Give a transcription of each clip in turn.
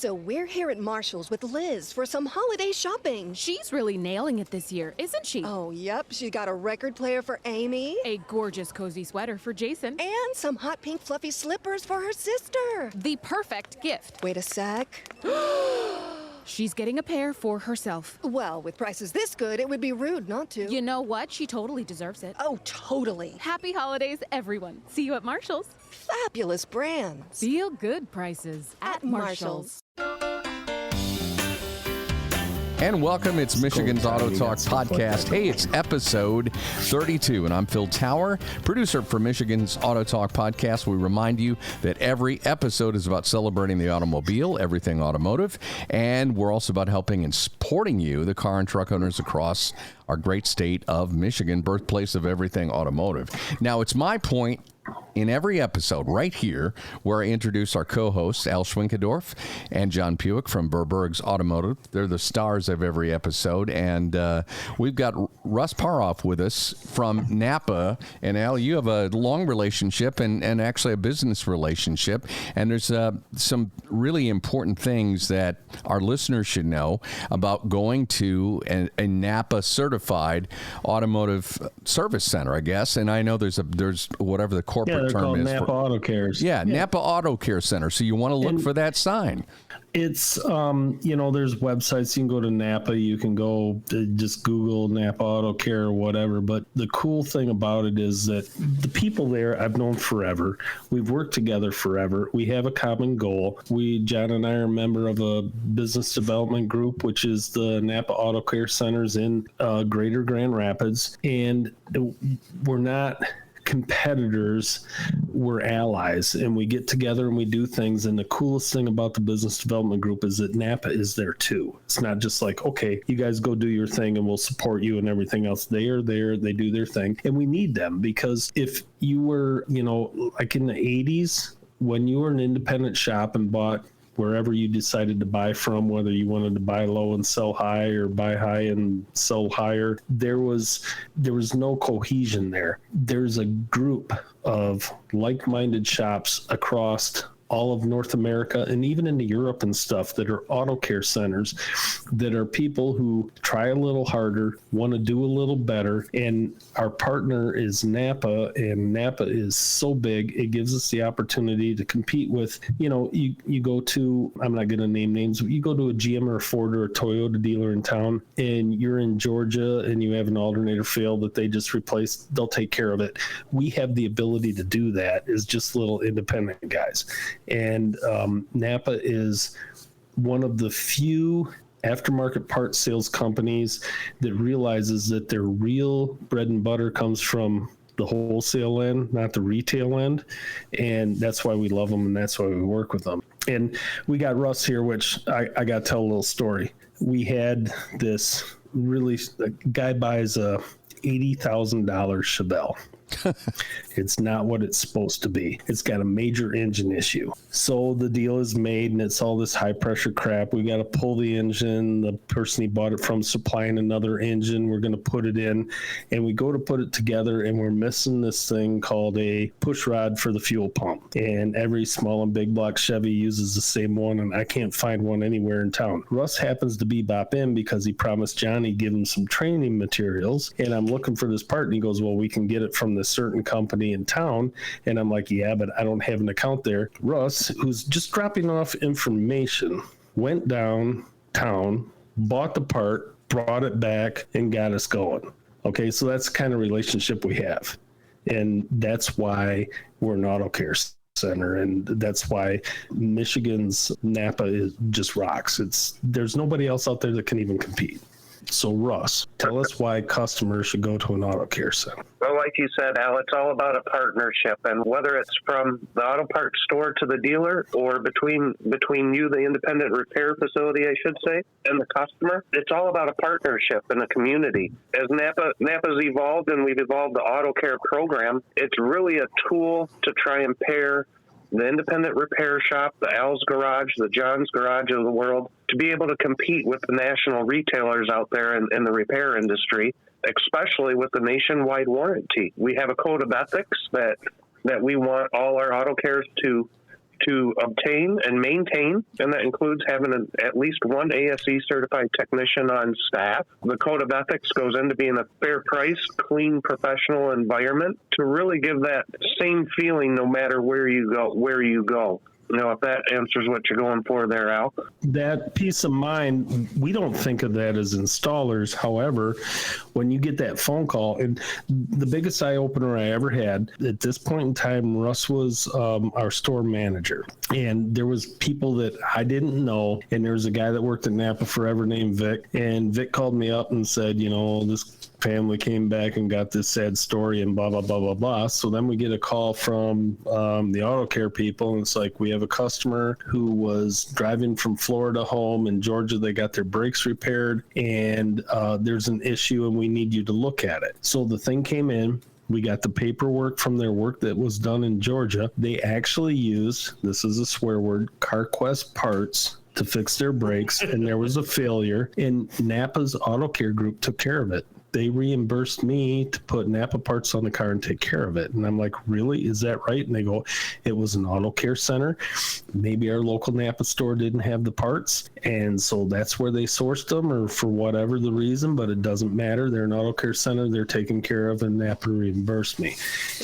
So we're here at Marshall's with Liz for some holiday shopping. She's really nailing it this year, isn't she? Oh, yep. She got a record player for Amy. A gorgeous cozy sweater for Jason. And some hot pink fluffy slippers for her sister. The perfect gift. Wait a sec. She's getting a pair for herself. Well, with prices this good, it would be rude not to. You know what? She totally deserves it. Oh, totally. Happy holidays, everyone. See you at Marshall's. Fabulous brands. Feel good prices at Marshall's. And welcome. It's Michigan's AutoTalk Podcast. Hey, it's episode 32, and I'm Phil Tower, producer for Michigan's AutoTalk Podcast. We remind you that every episode is about celebrating the automobile, everything automotive, and we're also about helping and supporting you, the car and truck owners across our great state of Michigan, birthplace of everything automotive. Now, it's my point in every episode right here where I introduce our co-hosts, Al Schwinkendorf and John Puick from Burberg's Automotive. They're the stars of every episode. And we've got Russ Paroff with us from NAPA. And Al, you have a long relationship and actually a business relationship. And there's some really important things that our listeners should know about going to a NAPA certified automotive service center, I guess. And I know there's whatever the corporate term is. NAPA Auto Cares. Yeah, Napa Auto Care Center. So you want to look for that sign. It's, there's websites. You can go to NAPA. You can go just Google NAPA Auto Care or whatever. But the cool thing about it is that the people there I've known forever. We've worked together forever. We have a common goal. John and I are a member of a business development group, which is the NAPA Auto Care Centers in Greater Grand Rapids. And we're not competitors, we're allies, and we get together and we do things. And the coolest thing about the business development group is that NAPA is there too. It's not just like, okay, you guys go do your thing and we'll support you and everything else. They are there, they do their thing, and we need them, because if you were, like in the 80s, when you were an independent shop and bought wherever you decided to buy from, whether you wanted to buy low and sell high or buy high and sell higher, there was no cohesion there. There's a group of like-minded shops across all of North America and even into Europe and stuff that are auto care centers, that are people who try a little harder, want to do a little better. And our partner is NAPA, and NAPA is so big, it gives us the opportunity to compete with, you go to, I'm not going to name names, but you go to a GM or a Ford or a Toyota dealer in town, and you're in Georgia and you have an alternator fail that they just replaced, they'll take care of it. We have the ability to do that as just little independent guys. And NAPA is one of the few aftermarket parts sales companies that realizes that their real bread and butter comes from the wholesale end, not the retail end. And that's why we love them, and that's why we work with them. And we got Russ here, which I got to tell a little story. We had this a guy buys a $80,000 Chevelle. It's not what it's supposed to be. It's got a major engine issue. So the deal is made, and it's all this high pressure crap. We got to pull the engine. The person he bought it from supplying another engine. We're going to put it in, and we go to put it together, and we're missing this thing called a push rod for the fuel pump. And every small and big block Chevy uses the same one, and I can't find one anywhere in town. Russ happens to be bop in because he promised Johnny give him some training materials, and I'm looking for this part, and he goes, well, we can get it from this certain company in town. And I'm like, yeah, but I don't have an account there. Russ, who's just dropping off information, went downtown, bought the part, brought it back, and got us going. Okay, so that's the kind of relationship we have. And that's why we're an auto care center, and that's why Michigan's NAPA just rocks. There's nobody else out there that can even compete. So Russ, tell us why customers should go to an auto care center. Well, like you said, Al, it's all about a partnership, and whether it's from the auto parts store to the dealer, or between you, the independent repair facility, I should say, and the customer, it's all about a partnership and a community. As NAPA's evolved, and we've evolved the auto care program, it's really a tool to try and pair the independent repair shop, the Al's Garage, the John's Garage of the world, to be able to compete with the national retailers out there in the repair industry, especially with the nationwide warranty. We have a code of ethics that we want all our auto cares to to obtain and maintain, and that includes having at least one ASE certified technician on staff. The code of ethics goes into being a fair price, clean, professional environment to really give that same feeling no matter where you go. You know, if that answers what you're going for there, Al. That peace of mind, we don't think of that as installers. However, when you get that phone call, and the biggest eye opener I ever had at this point in time, Russ was our store manager, and there was people that I didn't know, and there was a guy that worked at NAPA forever named Vic, and Vic called me up and said, you know, this family came back and got this sad story and blah, blah, blah, blah, blah. So then we get a call from the auto care people, and it's like, we have a customer who was driving from Florida home in Georgia. They got their brakes repaired, and there's an issue, and we need you to look at it. So the thing came in. We got the paperwork from their work that was done in Georgia. They actually used, this is a swear word, CarQuest parts to fix their brakes, and there was a failure, and Napa's Auto Care group took care of it. They reimbursed me to put NAPA parts on the car and take care of it. And I'm like, really? Is that right? And they go, it was an auto care center. Maybe our local NAPA store didn't have the parts. And so that's where they sourced them, or for whatever the reason, but it doesn't matter. They're an auto care center. They're taken care of, and NAPA reimbursed me.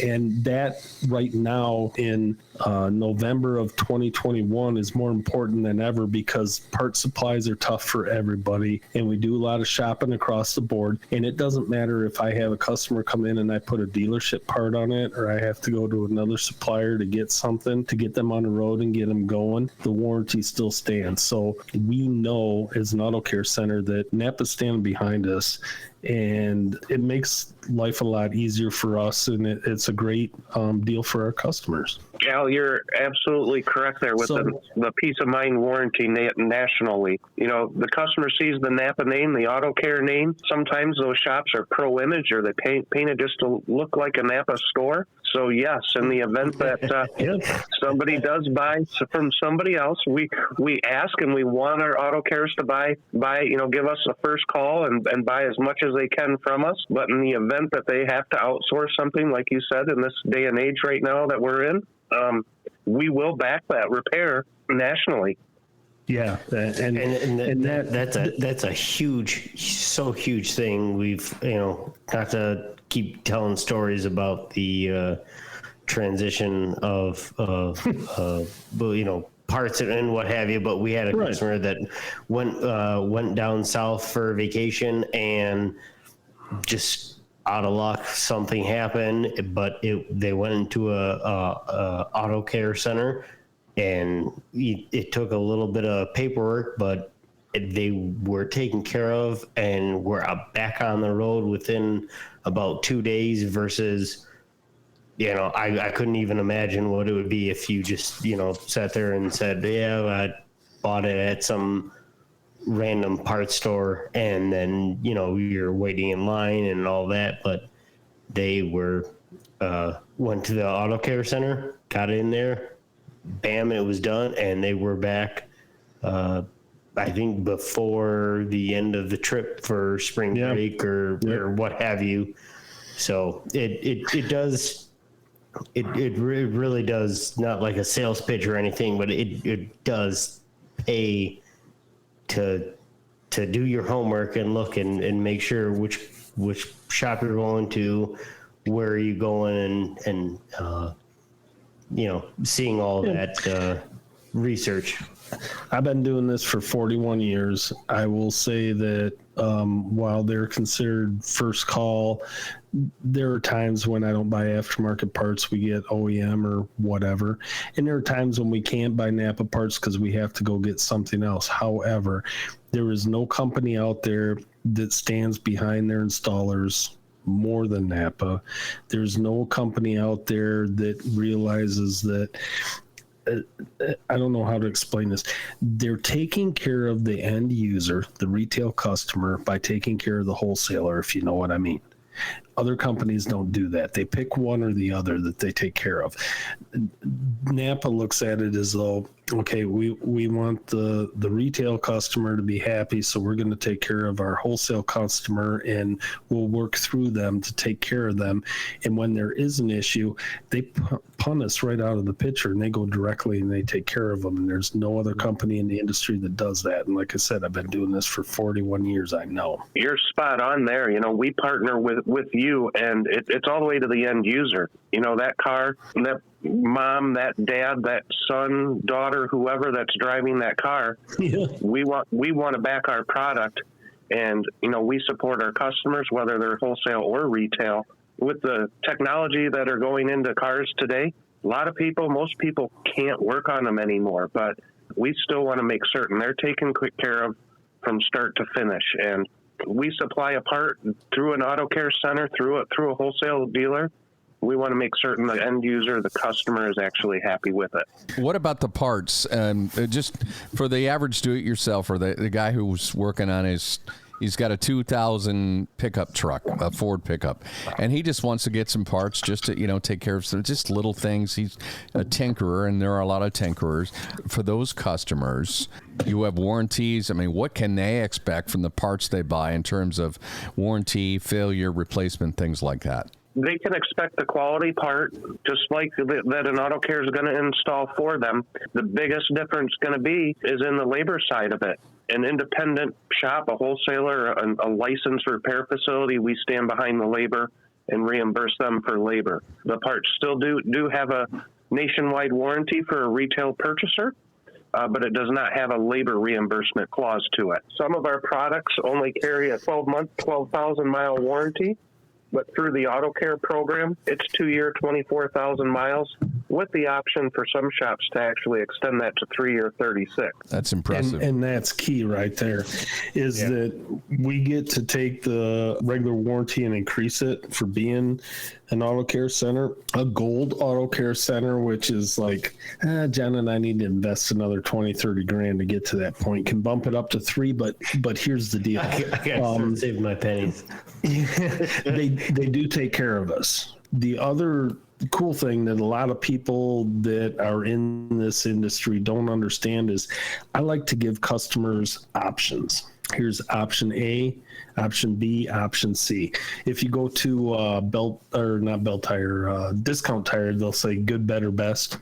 And that right now in November of 2021 is more important than ever, because part supplies are tough for everybody. And we do a lot of shopping across the board. And it doesn't matter if I have a customer come in and I put a dealership part on it, or I have to go to another supplier to get something to get them on the road and get them going. The warranty still stands. So we know as an auto care center that NAPA's standing behind us, and it makes life a lot easier for us, and it's a great deal for our customers. Al, you're absolutely correct there with the peace of mind warranty nationally. You know, the customer sees the NAPA name, the Auto Care name. Sometimes those shops are pro image, or they painted just to look like a NAPA store. So yes, in the event that somebody does buy from somebody else, we ask, and we want our auto cares to buy, give us a first call and buy as much as they can from us. But in the event that they have to outsource something, like you said, in this day and age right now that we're in, we will back that repair nationally. Yeah, that's a huge thing. We've, not to keep telling stories about the transition of parts and what have you, but we had a customer that went down south for vacation, and just out of luck, something happened, but they went into a auto care center, and it took a little bit of paperwork, but they were taken care of and were back on the road within about 2 days versus, I couldn't even imagine what it would be if you just, sat there and said, yeah, I bought it at some random parts store, and then, you're waiting in line and all that. But they went to the auto care center, got in there, bam, it was done, and they were back, I think before the end of the trip for spring break or what have you. So it really does, not like a sales pitch or anything, but it does pay to do your homework and look and make sure which shop you're going to, where are you going, and seeing all that research. I've been doing this for 41 years. I will say that while they're considered first call, there are times when I don't buy aftermarket parts. We get OEM or whatever. And there are times when we can't buy NAPA parts because we have to go get something else. However, there is no company out there that stands behind their installers more than NAPA. There's no company out there that realizes that I don't know how to explain this. They're taking care of the end user, the retail customer, by taking care of the wholesaler, if you know what I mean. Other companies don't do that. They pick one or the other that they take care of. NAPA looks at it as though, okay, we want the retail customer to be happy, so we're going to take care of our wholesale customer, and we'll work through them to take care of them. And when there is an issue, they punt us right out of the picture, and they go directly and they take care of them. And there's no other company in the industry that does that. And like I said, I've been doing this for 41 years. I know. You're spot on there. We partner with you, and it's all the way to the end user. That car, that mom, that dad, that son, daughter, whoever that's driving that car, yeah. we want to back our product, and we support our customers, whether they're wholesale or retail. With the technology that are going into cars today, most people can't work on them anymore, but we still want to make certain they're taken quick care of from start to finish. And we supply a part through an auto care center, through a wholesale dealer. We want to make certain the end user, the customer, is actually happy with it. What about the parts? Just for the average do-it-yourself, or the guy who's working on he's got a 2000 pickup truck, a Ford pickup, and he just wants to get some parts just to, take care of some just little things. He's a tinkerer, and there are a lot of tinkerers. For those customers, you have warranties. I mean, what can they expect from the parts they buy in terms of warranty, failure, replacement, things like that? They can expect the quality part, just like that an auto care is going to install for them. The biggest difference going to be is in the labor side of it. An independent shop, a wholesaler, a licensed repair facility, we stand behind the labor and reimburse them for labor. The parts still do have a nationwide warranty for a retail purchaser, but it does not have a labor reimbursement clause to it. Some of our products only carry a 12-month, 12,000-mile warranty. But through the Auto Care program, it's 2-year, 24,000 miles, with the option for some shops to actually extend that to 3-year, 36. That's impressive. And that's key right there, is that we get to take the regular warranty and increase it for being an Auto Care center. A gold Auto Care center, which is like, John and I need to invest another 20, 30 grand to get to that point, can bump it up to 3, but here's the deal. I gotta save my pennies. They do take care of us. The other cool thing that a lot of people that are in this industry don't understand is I like to give customers options. Here's option A, option B, option C. If you go to Discount Tire, they'll say good, better, best.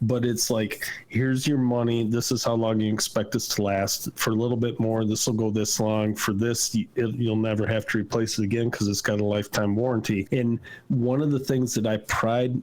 But it's like, here's your money. This is how long you expect this to last. For a little bit more, this will go this long. For this, you'll never have to replace it again because it's got a lifetime warranty. And one of the things that I pride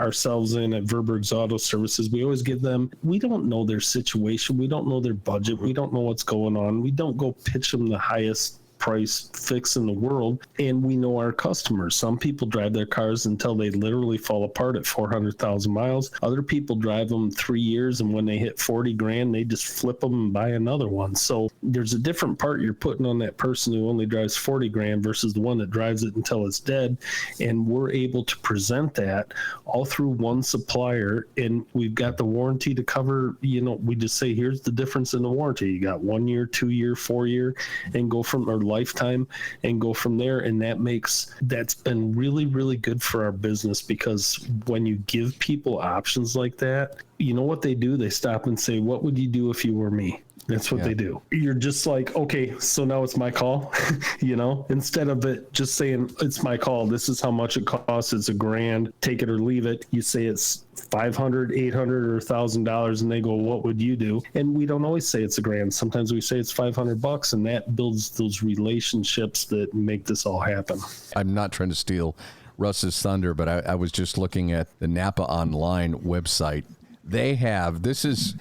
ourselves in at Verberg's Auto Services, we always give them, we don't know their situation, we don't know their budget, we don't know what's going on, we don't go pitch them the highest price fix in the world, and we know our customers. Some people drive their cars until they literally fall apart at 400,000 miles. Other people drive them 3 years, and when they hit 40 grand, they just flip them and buy another one. So there's a different part you're putting on that person who only drives 40 grand versus the one that drives it until it's dead. And we're able to present that all through one supplier, and we've got the warranty to cover, we just say, here's the difference in the warranty. You got 1 year, 2 year, 4 year, and go from our lifetime and go from there. And that's been really, really good for our business, because when you give people options like that, you know what they do? They stop and say, what would you do if you were me? That's what they do. You're just like, okay, so now it's my call, instead of it just saying it's my call. This is how much it costs. It's $1,000, take it or leave it. You say it's $500, $800, or $1,000, and they go, what would you do? And we don't always say it's $1,000. Sometimes we say it's $500, and that builds those relationships that make this all happen. I'm not trying to steal Russ's thunder, but I was just looking at the NAPA Online website. They have, this is,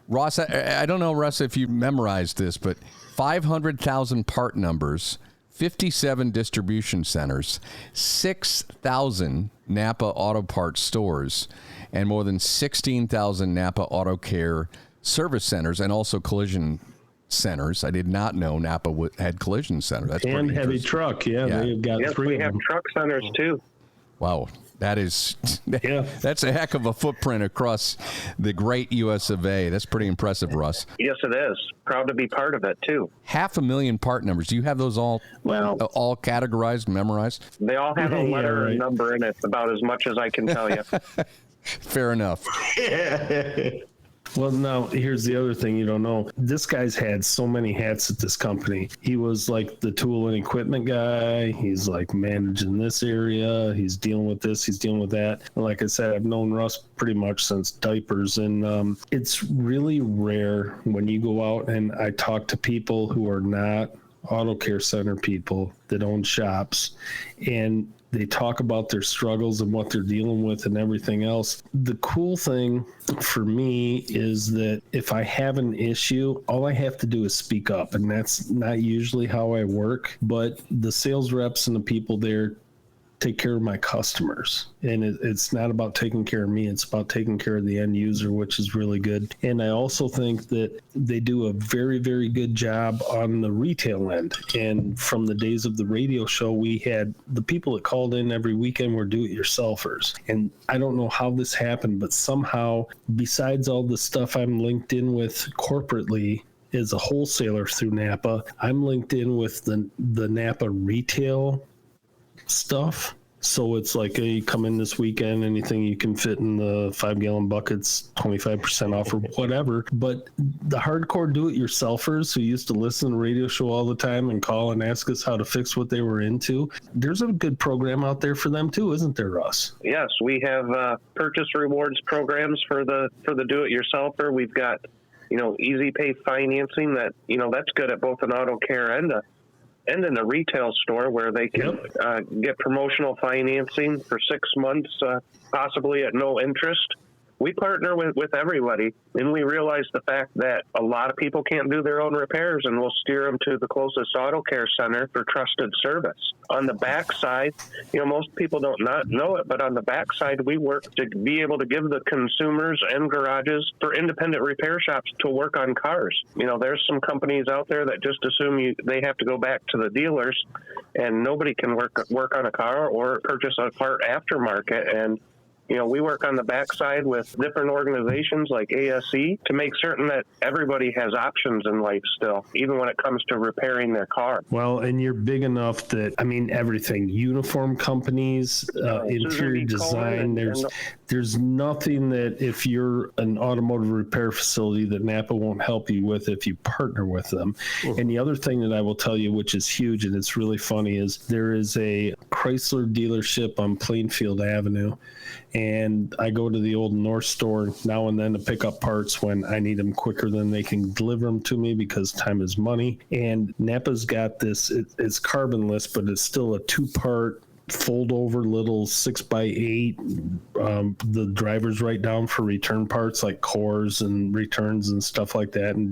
Ross, I don't know, Russ, if you memorized this, but 500,000 part numbers, 57 distribution centers, 6,000 NAPA Auto Parts stores, and more than 16,000 NAPA Auto Care service centers, and also collision centers. I did not know NAPA had collision centers. That's and heavy truck, they've got 3 we of have them. truck centers too. Wow. That's a heck of a footprint across the great US of A. That's pretty impressive, Russ. Yes, it is. Proud to be part of it, too. 500,000 part numbers. Do you have those all categorized, memorized? They all have a letter and number in it, about as much as I can tell you. Fair enough. Well, now, here's the other thing you don't know. This guy's had so many hats at this company. He was like the tool and equipment guy. He's like managing this area. He's dealing with this. He's dealing with that. And like I said, I've known Russ pretty much since diapers. And it's really rare when you go out and I talk to people who are not auto care center people that own shops, and they talk about their struggles and what they're dealing with and everything else. The cool thing for me is that if I have an issue, all I have to do is speak up. And that's not usually how I work, but the sales reps and the people there take care of my customers. And it's not about taking care of me. It's about taking care of the end user, which is really good. And I also think that they do a very, very good job on the retail end. And from the days of the radio show, we had the people that called in every weekend were do-it-yourselfers. And I don't know how this happened, but somehow, besides all the stuff I'm linked in with corporately, as a wholesaler through NAPA, I'm linked in with the NAPA retail stuff. So it's like, hey, you come in this weekend, anything you can fit in the 5-gallon buckets, 25% off or whatever. But the hardcore do-it-yourselfers who used to listen to the radio show all the time and call and ask us how to fix what they were into, there's a good program out there for them too, isn't there, Russ? Yes, we have purchase rewards programs for the do-it-yourselfer. We've got, easy pay financing that, that's good at both an auto care and in a retail store where they can get promotional financing for 6 months, possibly at no interest. We partner with everybody, and we realize the fact that a lot of people can't do their own repairs, and we'll steer them to the closest auto care center for trusted service. On the backside, most people don't not know it, but on the backside, we work to be able to give the consumers and garages for independent repair shops to work on cars. There's some companies out there that just assume they have to go back to the dealers, and nobody can work on a car or purchase a part aftermarket. And we work on the backside with different organizations like ASE to make certain that everybody has options in life still, even when it comes to repairing their car. Well, and you're big enough that, everything, uniform companies, interior design, there's nothing that if you're an automotive repair facility that NAPA won't help you with if you partner with them. And the other thing that I will tell you, which is huge and it's really funny, is there is a Chrysler dealership on Plainfield Avenue. And I go to the old North store now and then to pick up parts when I need them quicker than they can deliver them to me because time is money. And NAPA's got this, it's carbonless, but it's still a 2-part fold over little 6x8. The drivers write down for return parts like cores and returns and stuff like that, and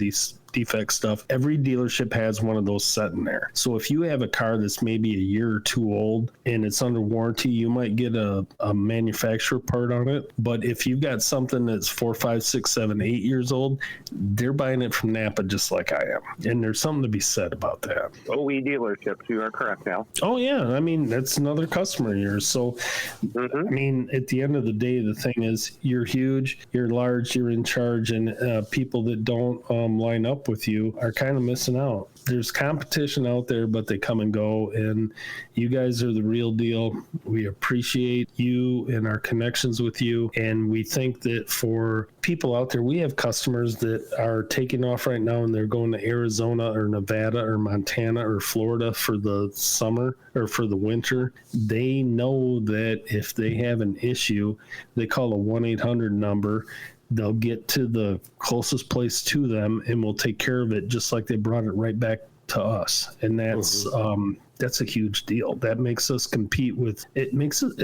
defect stuff. Every dealership has one of those set in there. So if you have a car that's maybe a year or two old and it's under warranty, you might get a manufacturer part on it. But if you've got something that's 4, 5, 6, 7, 8 years old, they're buying it from NAPA just like I am. And there's something to be said about that. OE dealerships, you are correct, Al. Oh, yeah. That's another customer of yours. So, at the end of the day, the thing is, you're huge, you're large, you're in charge, and people that don't line up with you are kind of missing out. There's competition out there, but they come and go, and you guys are the real deal. We appreciate you and our connections with you, and we think that for people out there, we have customers that are taking off right now and they're going to Arizona or Nevada or Montana or Florida for the summer or for the winter. They know that if they have an issue, they call a 1-800 number. They'll get to the closest place to them and we'll take care of it just like they brought it right back to us. And that's a huge deal. That makes us compete with it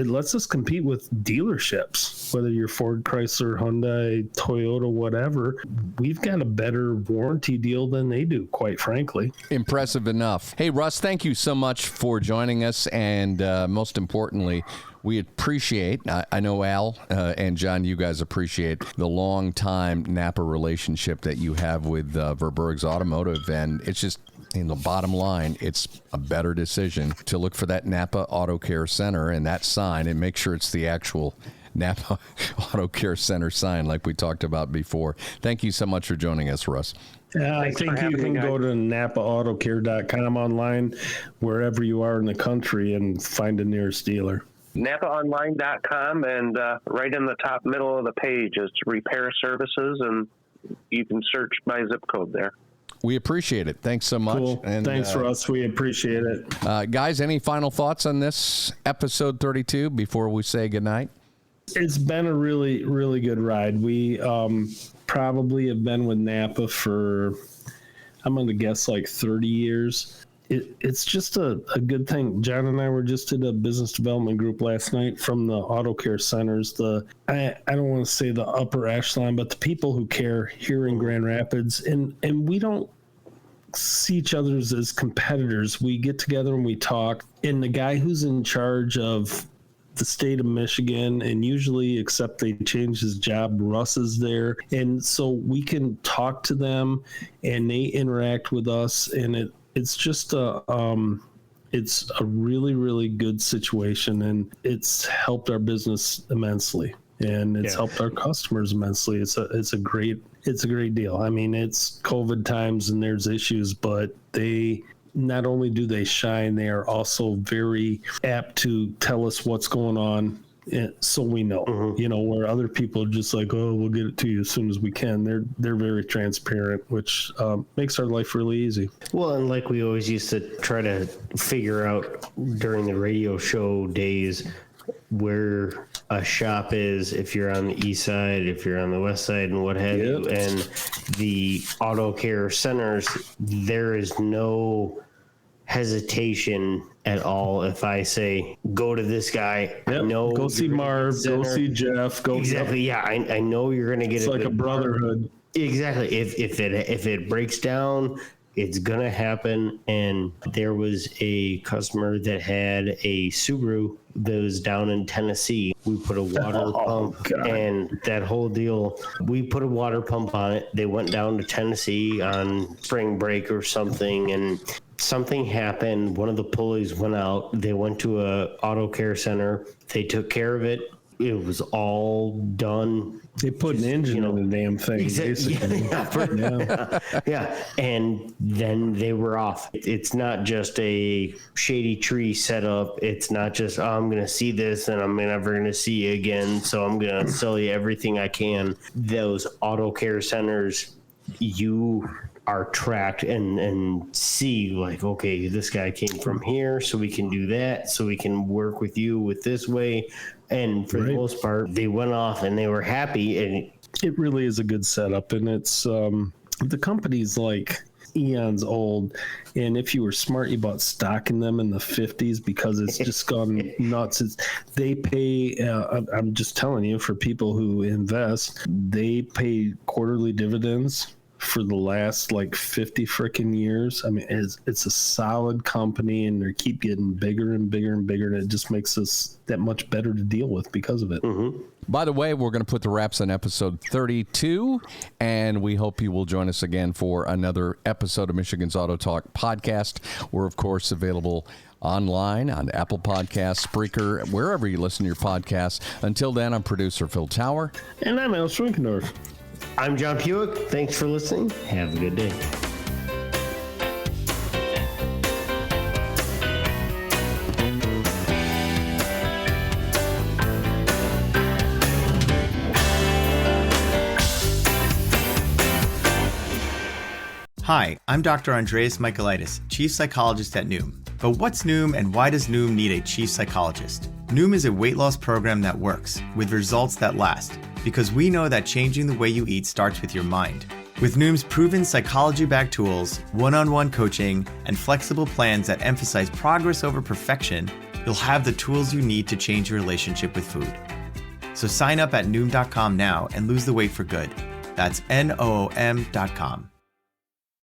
lets us compete with dealerships, whether you're Ford, Chrysler, Hyundai, Toyota, whatever. We've got a better warranty deal than they do, quite frankly. Impressive enough. Hey, Russ, thank you so much for joining us, and most importantly, we appreciate, I know Al and John, you guys appreciate the long time NAPA relationship that you have with Verberg's Automotive, and it's In the bottom line, it's a better decision to look for that NAPA Auto Care Center and that sign, and make sure it's the actual NAPA Auto Care Center sign like we talked about before. Thank you so much for joining us, Russ. Yeah, I think you can go to NAPAAutoCare.com online, wherever you are in the country, and find a nearest dealer. NAPAonline.com, and right in the top middle of the page is repair services, and you can search by zip code there. We appreciate it. Thanks so much. Cool. And, thanks, Russ. We appreciate it. Guys, any final thoughts on this episode 32 before we say goodnight? It's been a really, really good ride. We probably have been with NAPA for, I'm going to guess, like 30 years. It's just a good thing. John and I were just at a business development group last night from the auto care centers. I don't want to say the upper echelon, but the people who care here in Grand Rapids. And we don't see each other as competitors. We get together and we talk. And the guy who's in charge of the state of Michigan, and usually, except they change his job, Russ is there. And so we can talk to them and they interact with us. And it's just it's a really, really good situation, and it's helped our business immensely, and it's helped our customers immensely. It's a great deal. I mean, it's COVID times and there's issues, but they not only do they shine, they are also very apt to tell us what's going on. So we know, where other people are just like, oh, we'll get it to you as soon as we can. They're very transparent, which makes our life really easy. Well, and like we always used to try to figure out during the radio show days where a shop is, if you're on the east side, if you're on the west side, and what have you. And the auto care centers, there is no hesitation at all. If I say go to this guy, no, go see Marv, go see Jeff, go exactly. Yeah, I know you're gonna get it's like a brotherhood. Exactly. If it breaks down, it's gonna happen. And there was a customer that had a Subaru that was down in Tennessee. We put a water pump and that whole deal. We put a water pump on it. They went down to Tennessee on spring break or something, and something happened. One of the pulleys went out. They went to a auto care center. They took care of it. It was all done. They put an engine in the damn thing. Basically. Yeah. And then they were off. It's not just a shady tree setup. It's not just, I'm going to see this and I'm never going to see you again, so I'm going to sell you everything I can. Those auto care centers, you are tracked and see like, okay, this guy came from here, so we can do that, so we can work with you with this way. And for the most part, they went off and they were happy. And it really is a good setup. And it's the company's like eons old. And if you were smart, you bought stock in them in the 50s because it's just gone nuts. They pay, I'm just telling you, for people who invest, they pay quarterly dividends for the last like 50 freaking years. I mean, it's a solid company, and they keep getting bigger and bigger and bigger, and it just makes us that much better to deal with because of it. By the way, we're going to put the wraps on episode 32, and we hope you will join us again for another episode of Michigan's Auto Talk Podcast. We're, of course, available online on Apple Podcasts, Spreaker, wherever you listen to your podcasts. Until then, I'm producer Phil Tower. And I'm Al Schwinkendorf. I'm John Pewick. Thanks for listening. Have a good day. Hi, I'm Dr. Andreas Michaelitis, Chief Psychologist at Noom. But what's Noom, and why does Noom need a Chief Psychologist? Noom is a weight loss program that works, with results that last, because we know that changing the way you eat starts with your mind. With Noom's proven psychology-backed tools, one-on-one coaching, and flexible plans that emphasize progress over perfection, you'll have the tools you need to change your relationship with food. So sign up at Noom.com now and lose the weight for good. That's Noom.com.